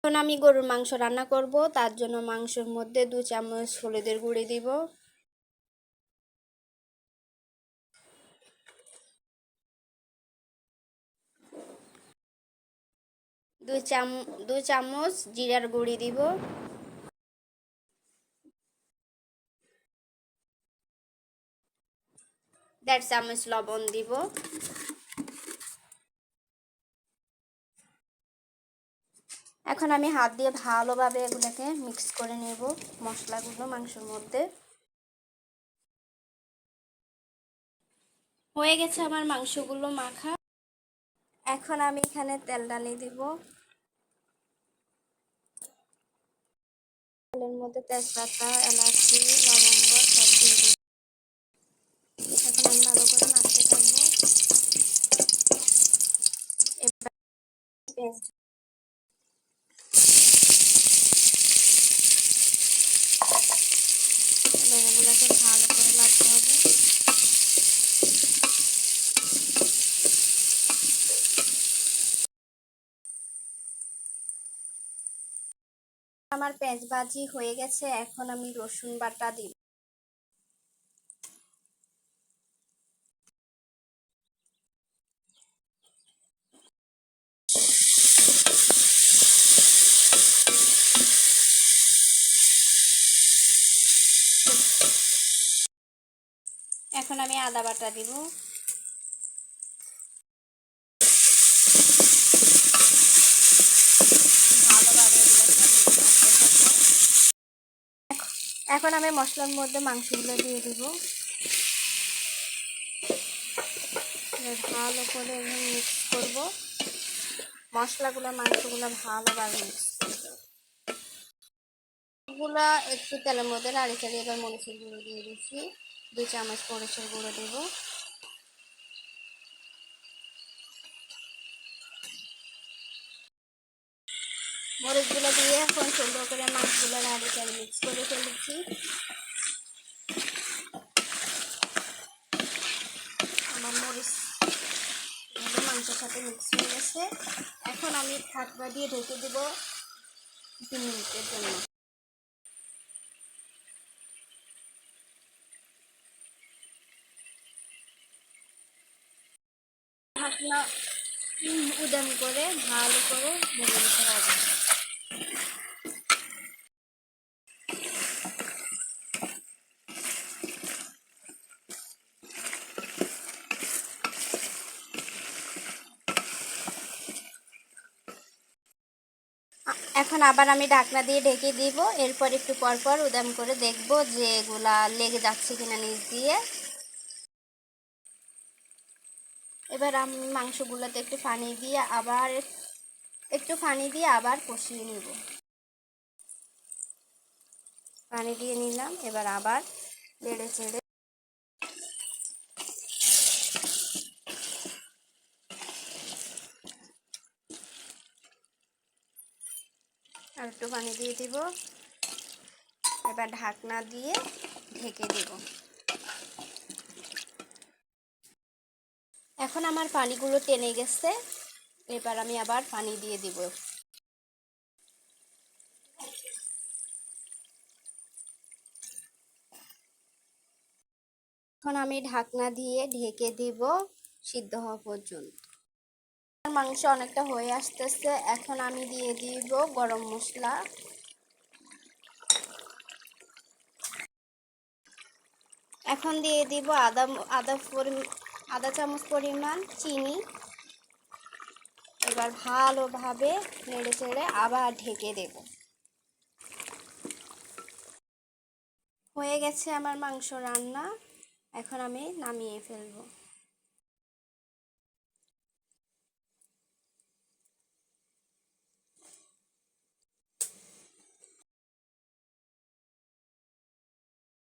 এখন আমি গরুর মাংস রান্না করব, তার জন্য মাংসের মধ্যে 2 চামচ হলুদের গুঁড়ি দিব, 2 চামচ জিরার গুঁড়ি দিব, 1.5 চামচ লবণ দিব। এখন আমি হাত দিয়ে ভালোভাবে এগুলোকে মিক্স করে নেব, মশলাগুলো মাংসের মধ্যে। হয়ে গেছে আমার মাংসগুলো মাখা। এখন আমি এখানে তেল ঢালি দিব, তেলের মধ্যে তেজপাতা, এলাচি, লবঙ্গ সব দিয়ে দিব। এখন আমি ভালো করে নাড়তে থাকবো। এবার পেঁয়াজ এগুলোকে ভালো করে নাড়তে হবে। আমার পেঁয়াজ ভাজি হয়ে গেছে, এখন আমি রসুন বাটা দিব। এখন আমি আদা বাটা দিব। ভালোভাবে এখন আমি মশলার মধ্যে মাংসগুলো দিয়ে দিব, ভালো করে মিক্স করব। মশলাগুলো মাংসগুলো ভালোভাবে মিক্স করব। গুলা একটু তেলের মধ্যে নাড়ি চাড়িয়ে এবার মরিচের গুঁড়ো দিয়ে দিচ্ছি, 2 চামচ মরিচের গুঁড়ো দেব। মরিচগুলো দিয়ে এখন সুন্দর করে মাছগুলো নাড়ি চাড়িয়ে মিক্স করে ফেলেছি। আমার মরিচ মাংসের সাথে মিক্স হয়ে গেছে। এখন আমি ঢাকনা দিয়ে ঢেকে দেব 2 মিনিটের জন্য। ঢাকনা উদান করে ভালো করে ভেজে নিতে হবে। এখন আবার আমি ঢাকনা দিয়ে ঢেকে দিব। এরপর একটু পর পর উদাম করে দেখব যে এগুলা লেগে যাচ্ছে কিনা নিচ দিয়ে। এবার আমি মাংসগুলোতে একটু পানি দিয়ে আবার কষিয়ে নিব। পানি দিয়ে নিলাম, এবার আবার নেড়ে চেড়ে আর একটু পানি দিয়ে দিব। এবার ঢাকনা দিয়ে ঢেকে দেব। এখন আমার পানিগুলো টেনে গেছে, এবার আমি আবার পানি দিয়ে দিব। এখন আমি ঢাকনা দিয়ে ঢেকে দিব সিদ্ধ হওয়া পর্যন্ত। মাংস অনেকটা হয়ে আসতেছে, এখন আমি দিয়ে দিব গরম মশলা, এখন দিয়ে দিব আধা চামচ পরিমাণ চিনি। এবার ভালোভাবে নেড়ে চেড়ে আবার ঢেকে দেব। হয়ে গেছে আমার মাংস রান্না, এখন আমি নামিয়ে ফেলবো।